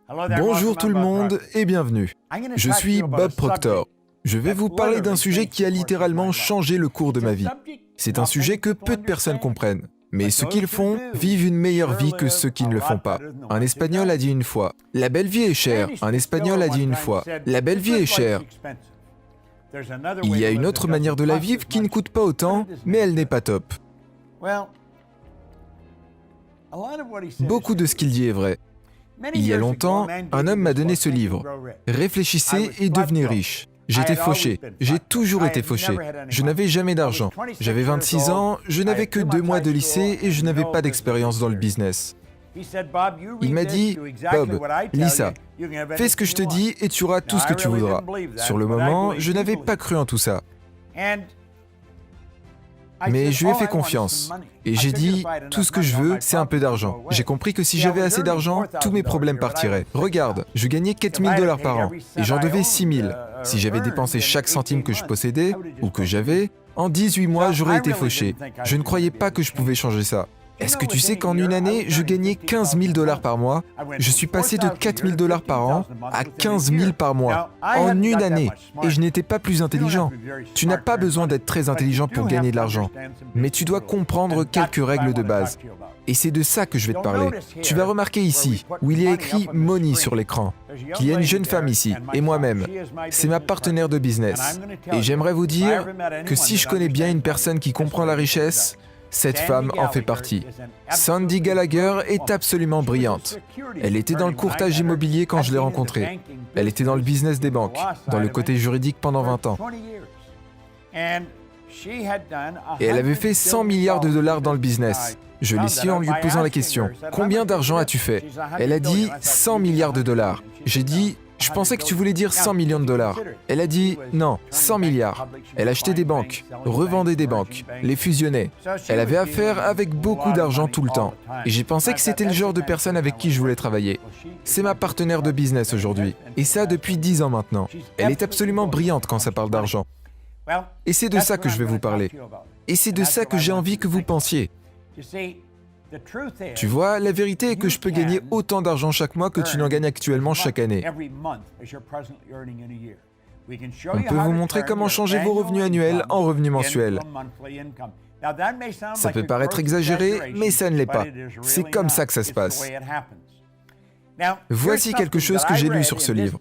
Bonjour tout le monde et bienvenue. Je suis Bob Proctor. Je vais vous parler d'un sujet qui a littéralement changé le cours de ma vie. C'est un sujet que peu de personnes comprennent. Mais ceux qui le font vivent une meilleure vie que ceux qui ne le font pas. Un Espagnol a dit une fois, « La belle vie est chère ». Un Espagnol a dit une fois, « La belle vie est chère ». Il y a une autre manière de la vivre qui ne coûte pas autant, mais elle n'est pas top. Beaucoup de ce qu'il dit est vrai. Il y a longtemps, un homme m'a donné ce livre. Réfléchissez et devenez riche. J'étais fauché. J'ai toujours été fauché. Je n'avais jamais d'argent. J'avais 26 ans, je n'avais que 2 mois de lycée et je n'avais pas d'expérience dans le business. Il m'a dit, « Bob, lis ça. Fais ce que je te dis et tu auras tout ce que tu voudras. » Sur le moment, je n'avais pas cru en tout ça. Mais je lui ai fait confiance. Et j'ai dit, tout ce que je veux, c'est un peu d'argent. J'ai compris que si j'avais assez d'argent, tous mes problèmes partiraient. Regarde, je gagnais 4 000 $ par an, et j'en devais 6 000. Si j'avais dépensé chaque centime que je possédais, ou que j'avais, en 18 mois, j'aurais été fauché. Je ne croyais pas que je pouvais changer ça. Est-ce que tu sais qu'en une année, je gagnais 15 000 $ par mois? Je suis passé de 4 000 $ par an à 15 000 par mois, en une année, et je n'étais pas plus intelligent. Tu n'as pas besoin d'être très intelligent pour gagner de l'argent, mais tu dois comprendre quelques règles de base. Et c'est de ça que je vais te parler. Tu vas remarquer ici, où il y a écrit « Money » sur l'écran, qu'il y a une jeune femme ici, et moi-même. C'est ma partenaire de business. Et j'aimerais vous dire que si je connais bien une personne qui comprend la richesse, cette femme en fait partie. Sandy Gallagher est absolument brillante. Elle était dans le courtage immobilier quand je l'ai rencontrée. Elle était dans le business des banques, dans le côté juridique pendant 20 ans. Et elle avait fait 100 milliards de $ dans le business. Je l'ai su en lui posant la question, « Combien d'argent as-tu fait ?» Elle a dit « 100 milliards de $. J'ai dit « Je pensais que tu voulais dire 100 millions de $. Elle a dit « Non, 100 milliards. » Elle achetait des banques, revendait des banques, les fusionnait. Elle avait affaire avec beaucoup d'argent tout le temps. Et j'ai pensé que c'était le genre de personne avec qui je voulais travailler. C'est ma partenaire de business aujourd'hui. Et ça depuis 10 ans maintenant. Elle est absolument brillante quand ça parle d'argent. Et c'est de ça que je vais vous parler. Et c'est de ça que j'ai envie que vous pensiez. Tu vois, la vérité est que je peux gagner autant d'argent chaque mois que tu n'en gagnes actuellement chaque année. On peut vous montrer comment changer vos revenus annuels en revenus mensuels. Ça peut paraître exagéré, mais ça ne l'est pas. C'est comme ça que ça se passe. Voici quelque chose que j'ai lu sur ce livre.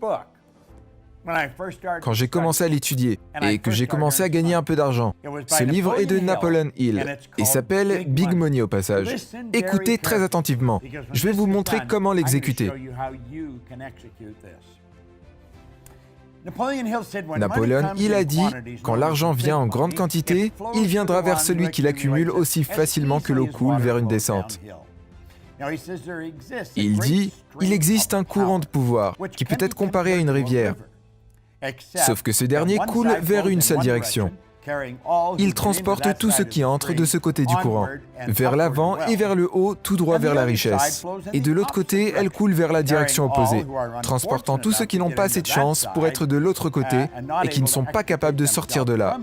Quand j'ai commencé à l'étudier et que j'ai commencé à gagner un peu d'argent. Ce livre est de Napoleon Hill et s'appelle Big Money au passage. Écoutez très attentivement, je vais vous montrer comment l'exécuter. Napoleon Hill a dit, quand l'argent vient en grande quantité, il viendra vers celui qui l'accumule aussi facilement que l'eau coule vers une descente. Il dit, il existe un courant de pouvoir qui peut être comparé à une rivière. Sauf que ce dernier coule vers une seule direction. Il transporte tout ce qui entre de ce côté du courant, vers l'avant et vers le haut, tout droit vers la richesse. Et de l'autre côté, elle coule vers la direction opposée, transportant tous ceux qui n'ont pas cette chance pour être de l'autre côté et qui ne sont pas capables de sortir de là,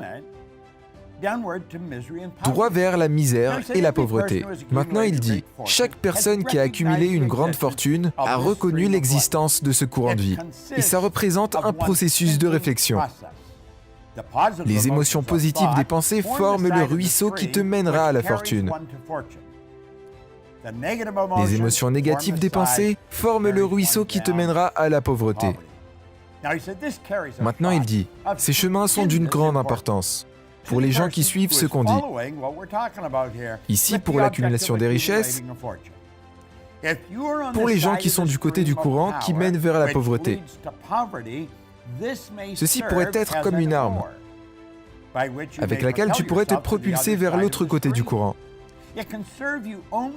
droit vers la misère et la pauvreté. Maintenant, il dit, chaque personne qui a accumulé une grande fortune a reconnu l'existence de ce courant de vie. Et ça représente un processus de réflexion. Les émotions positives des pensées forment le ruisseau qui te mènera à la fortune. Les émotions négatives des pensées forment le ruisseau qui te mènera à la pauvreté. Maintenant, il dit, ces chemins sont d'une grande importance pour les gens qui suivent ce qu'on dit. Ici, pour l'accumulation des richesses, pour les gens qui sont du côté du courant qui mène vers la pauvreté. Ceci pourrait être comme une arme, avec laquelle tu pourrais te propulser vers l'autre côté du courant.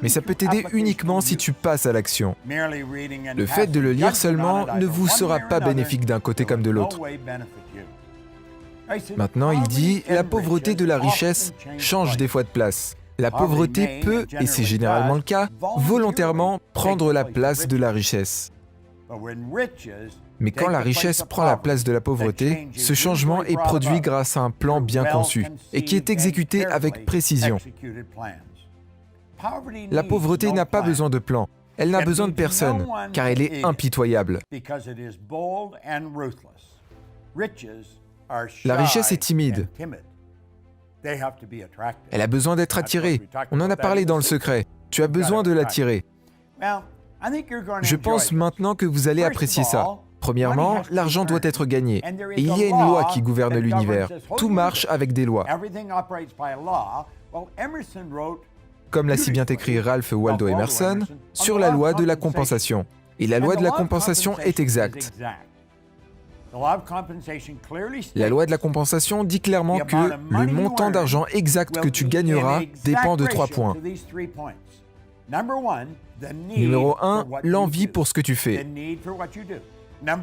Mais ça peut t'aider uniquement si tu passes à l'action. Le fait de le lire seulement ne vous sera pas bénéfique d'un côté comme de l'autre. Maintenant, il dit, la pauvreté de la richesse change des fois de place. La pauvreté peut, et c'est généralement le cas, volontairement prendre la place de la richesse. Mais quand la richesse prend la place de la pauvreté, ce changement est produit grâce à un plan bien conçu et qui est exécuté avec précision. La pauvreté n'a pas besoin de plan. Elle n'a besoin de personne, car elle est impitoyable. La richesse est timide. Elle a besoin d'être attirée. On en a parlé dans le secret. Tu as besoin de l'attirer. Je pense maintenant que vous allez apprécier ça. Premièrement, l'argent doit être gagné. Et il y a une loi qui gouverne l'univers. Tout marche avec des lois. Comme l'a si bien écrit Ralph Waldo Emerson, sur la loi de la compensation. Et la loi de la compensation est exacte. La loi de la compensation dit clairement que le montant d'argent exact que tu gagneras dépend de 3 points. Numéro 1, l'envie pour ce que tu fais.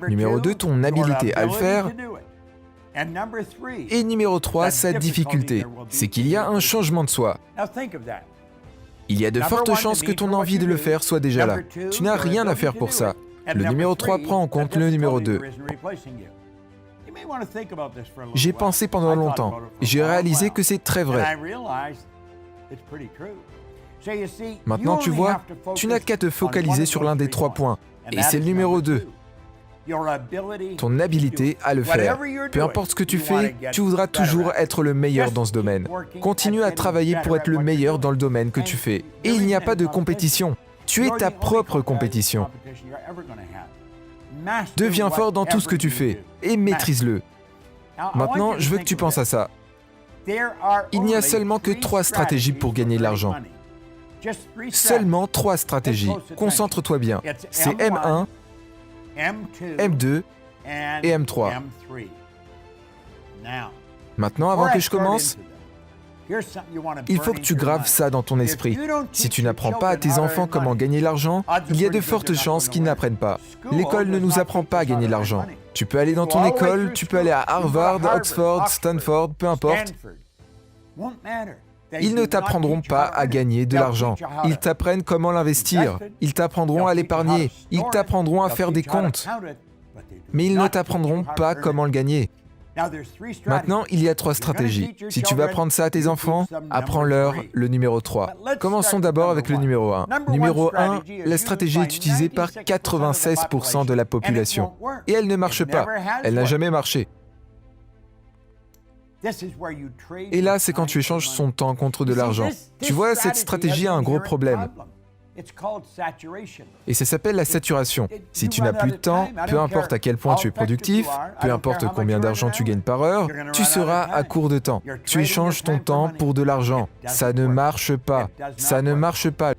Numéro 2, ton habilité à le faire. Et numéro 3, sa difficulté. C'est qu'il y a un changement de soi. Il y a de fortes chances que ton envie de le faire soit déjà là. Tu n'as rien à faire pour ça. Le numéro 3 prend en compte le numéro 2. J'ai pensé pendant longtemps et j'ai réalisé que c'est très vrai. Maintenant, tu vois, tu n'as qu'à te focaliser sur l'un des 3 points, et c'est le numéro 2. Ton habilité à le faire. Peu importe ce que tu fais, tu voudras toujours être le meilleur dans ce domaine. Continue à travailler pour être le meilleur dans le domaine que tu fais. Et il n'y a pas de compétition. Tu es ta propre compétition. Deviens fort dans tout ce que tu fais et maîtrise-le. Maintenant, je veux que tu penses à ça. Il n'y a seulement que 3 stratégies pour gagner de l'argent. Seulement 3 stratégies. Concentre-toi bien. C'est M1, M2 et M3. Maintenant, avant que je commence, il faut que tu graves ça dans ton esprit. Si tu n'apprends pas à tes enfants comment gagner de l'argent, il y a de fortes chances qu'ils n'apprennent pas. L'école ne nous apprend pas à gagner de l'argent. Tu peux aller dans ton école, tu peux aller à Harvard, Oxford, Stanford, peu importe. Ils ne t'apprendront pas à gagner de l'argent. Ils t'apprennent comment l'investir. Ils t'apprendront à l'épargner. Ils t'apprendront à faire des comptes. Mais ils ne t'apprendront pas comment le gagner. Maintenant, il y a 3 stratégies. Si tu veux apprendre ça à tes enfants, apprends-leur le numéro 3. Commençons d'abord avec le numéro 1. Numéro 1, la stratégie est utilisée par 96% de la population. Et elle ne marche pas. Elle n'a jamais marché. Et là, c'est quand tu échanges son temps contre de l'argent. Tu vois, cette stratégie a un gros problème. Et ça s'appelle la saturation. Si tu n'as plus de temps, peu importe à quel point tu es productif, peu importe combien d'argent tu gagnes par heure, tu seras à court de temps. Tu échanges ton temps pour de l'argent. Ça ne marche pas. Ça ne marche pas.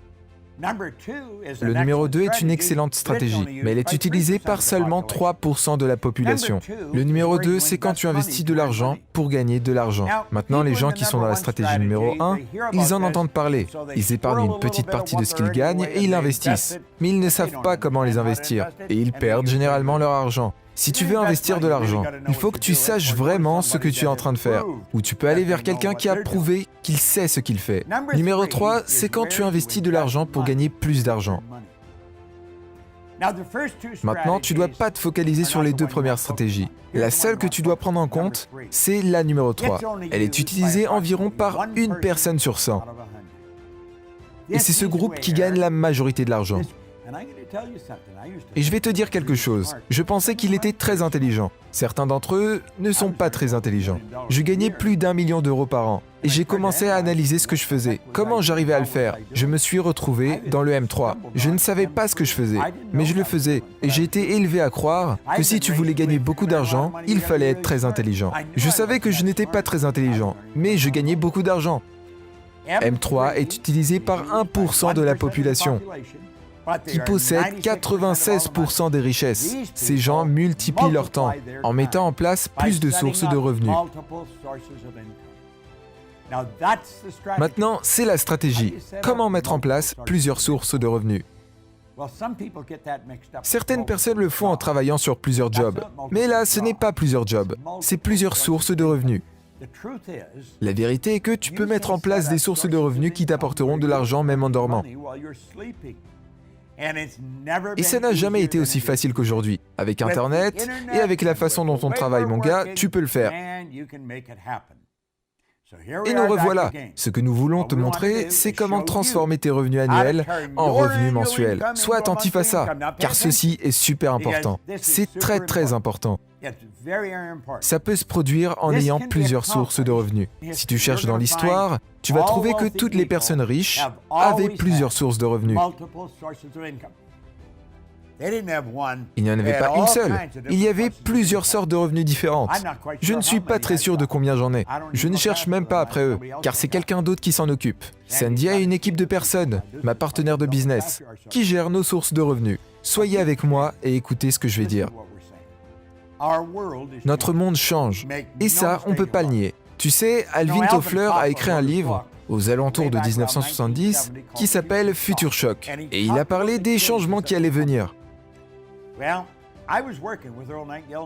Le numéro 2 est une excellente stratégie, mais elle est utilisée par seulement 3% de la population. Le numéro 2, c'est quand tu investis de l'argent pour gagner de l'argent. Maintenant, les gens qui sont dans la stratégie numéro 1, ils en entendent parler. Ils épargnent une petite partie de ce qu'ils gagnent et ils investissent. Mais ils ne savent pas comment les investir, et ils perdent généralement leur argent. Si tu veux investir de l'argent, il faut que tu saches vraiment ce que tu es en train de faire. Ou tu peux aller vers quelqu'un qui a prouvé qu'il sait ce qu'il fait. Numéro 3, c'est quand tu investis de l'argent pour gagner plus d'argent. Maintenant, tu ne dois pas te focaliser sur les 2 premières stratégies. La seule que tu dois prendre en compte, c'est la numéro 3. Elle est utilisée environ par 1 personne sur 100. Et c'est ce groupe qui gagne la majorité de l'argent. Et je vais te dire quelque chose. Je pensais qu'il était très intelligent. Certains d'entre eux ne sont pas très intelligents. Je gagnais plus d'1 million d'euros par an. Et j'ai commencé à analyser ce que je faisais. Comment j'arrivais à le faire? Je me suis retrouvé dans le M3. Je ne savais pas ce que je faisais, mais je le faisais. Et j'ai été élevé à croire que si tu voulais gagner beaucoup d'argent, il fallait être très intelligent. Je savais que je n'étais pas très intelligent, mais je gagnais beaucoup d'argent. M3 est utilisé par 1% de la population, qui possèdent 96% des richesses. Ces gens multiplient leur temps en mettant en place plus de sources de revenus. Maintenant, c'est la stratégie. Comment mettre en place plusieurs sources de revenus? Certaines personnes le font en travaillant sur plusieurs jobs. Mais là, ce n'est pas plusieurs jobs, c'est plusieurs sources de revenus. La vérité est que tu peux mettre en place des sources de revenus qui t'apporteront de l'argent même en dormant. Et ça n'a jamais été aussi facile qu'aujourd'hui. Avec Internet et avec la façon dont on travaille, mon gars, tu peux le faire. Et nous revoilà. Ce que nous voulons te montrer, c'est comment transformer tes revenus annuels en revenus mensuels. Sois attentif à ça, car ceci est super important. C'est très important. Ça peut se produire en ayant plusieurs sources de revenus. Si tu cherches dans l'histoire, tu vas trouver que toutes les personnes riches avaient plusieurs sources de revenus. Il n'y en avait pas une seule. Il y avait plusieurs sortes de revenus différentes. Je ne suis pas très sûr de combien j'en ai. Je ne cherche même pas après eux, car c'est quelqu'un d'autre qui s'en occupe. Sandy a une équipe de personnes, ma partenaire de business, qui gère nos sources de revenus. Soyez avec moi et écoutez ce que je vais dire. Notre monde change, et ça, on ne peut pas le nier. Tu sais, Alvin Toffler a écrit un livre aux alentours de 1970 qui s'appelle Future Shock, et il a parlé des changements qui allaient venir.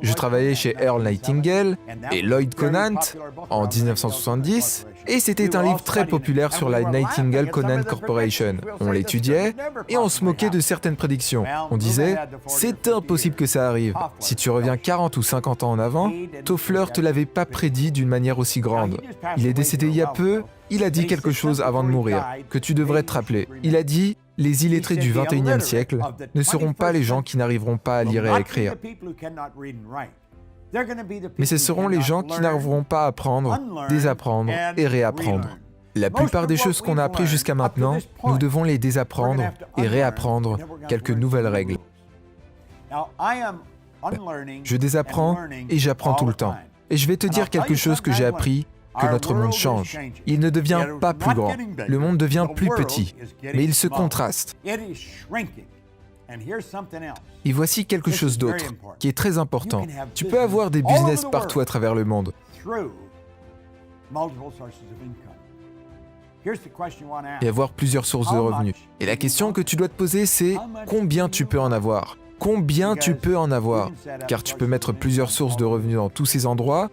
Je travaillais chez Earl Nightingale et Lloyd Conant en 1970 et c'était un livre très populaire sur la Nightingale Conant Corporation. On l'étudiait et on se moquait de certaines prédictions. On disait « c'est impossible que ça arrive. Si tu reviens 40 ou 50 ans en avant, Toffler te l'avait pas prédit d'une manière aussi grande. Il est décédé il y a peu, il a dit quelque chose avant de mourir, que tu devrais te rappeler. Il a dit « Les illettrés du XXIe siècle ne seront pas les gens qui n'arriveront pas à lire et à écrire. Mais ce seront les gens qui n'arriveront pas à apprendre, désapprendre et réapprendre. La plupart des choses qu'on a apprises jusqu'à maintenant, nous devons les désapprendre et réapprendre quelques nouvelles règles. Je désapprends et j'apprends tout le temps. Et je vais te dire quelque chose que j'ai appris, que notre monde change. Il ne devient pas plus grand. Le monde devient plus petit, mais il se contraste. Et voici quelque chose d'autre, qui est très important. Tu peux avoir des business partout à travers le monde. Et avoir plusieurs sources de revenus. Et la question que tu dois te poser, c'est combien tu peux en avoir? Combien tu peux en avoir? Car tu peux mettre plusieurs sources de revenus dans tous ces endroits.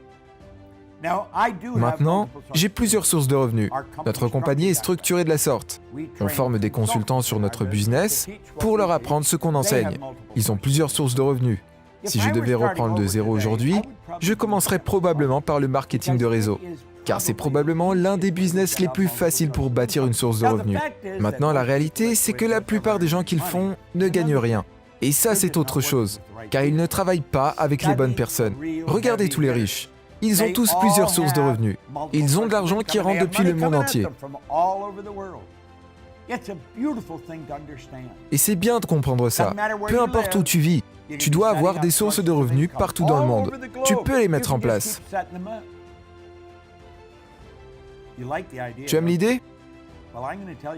Maintenant, j'ai plusieurs sources de revenus. Notre compagnie est structurée de la sorte. On forme des consultants sur notre business pour leur apprendre ce qu'on enseigne. Ils ont plusieurs sources de revenus. Si je devais reprendre de zéro aujourd'hui, je commencerais probablement par le marketing de réseau, car c'est probablement l'un des business les plus faciles pour bâtir une source de revenus. Maintenant, la réalité, c'est que la plupart des gens qui le font ne gagnent rien. Et ça, c'est autre chose, car ils ne travaillent pas avec les bonnes personnes. Regardez tous les riches. Ils ont tous plusieurs sources de revenus. Ils ont de l'argent qui rentre depuis le monde entier. Et c'est bien de comprendre ça. Peu importe où tu vis, tu dois avoir des sources de revenus partout dans le monde. Tu peux les mettre en place. Tu aimes l'idée?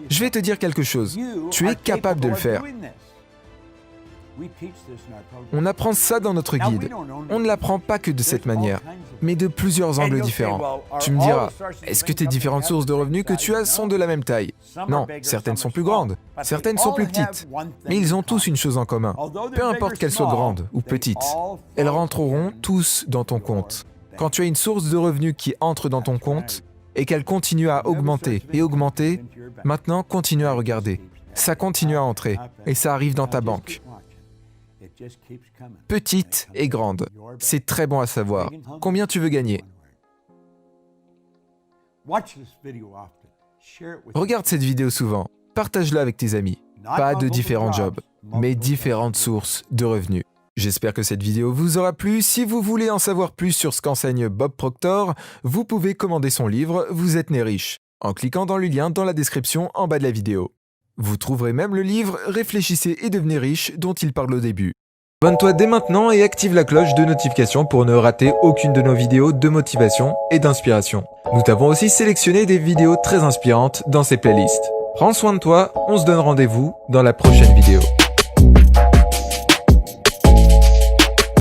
Je vais te dire quelque chose. Tu es capable de le faire. On apprend ça dans notre guide. On ne l'apprend pas que de cette manière, mais de plusieurs angles différents. Tu me diras, est-ce que tes différentes sources de revenus que tu as sont de la même taille? Non, certaines sont plus grandes, certaines sont plus petites. Mais ils ont tous une chose en commun. Peu importe qu'elles soient grandes ou petites, elles rentreront tous dans ton compte. Quand tu as une source de revenus qui entre dans ton compte et qu'elle continue à augmenter et augmenter, maintenant continue à regarder. Ça continue à entrer et ça arrive dans ta banque. Petite et grande. C'est très bon à savoir. Combien tu veux gagner? Regarde cette vidéo souvent. Partage-la avec tes amis. Pas de différents jobs, mais différentes sources de revenus. J'espère que cette vidéo vous aura plu. Si vous voulez en savoir plus sur ce qu'enseigne Bob Proctor, vous pouvez commander son livre « Vous êtes né riche » en cliquant dans le lien dans la description en bas de la vidéo. Vous trouverez même le livre « Réfléchissez et devenez riche » dont il parle au début. Abonne-toi dès maintenant et active la cloche de notification pour ne rater aucune de nos vidéos de motivation et d'inspiration. Nous t'avons aussi sélectionné des vidéos très inspirantes dans ces playlists. Prends soin de toi, on se donne rendez-vous dans la prochaine vidéo.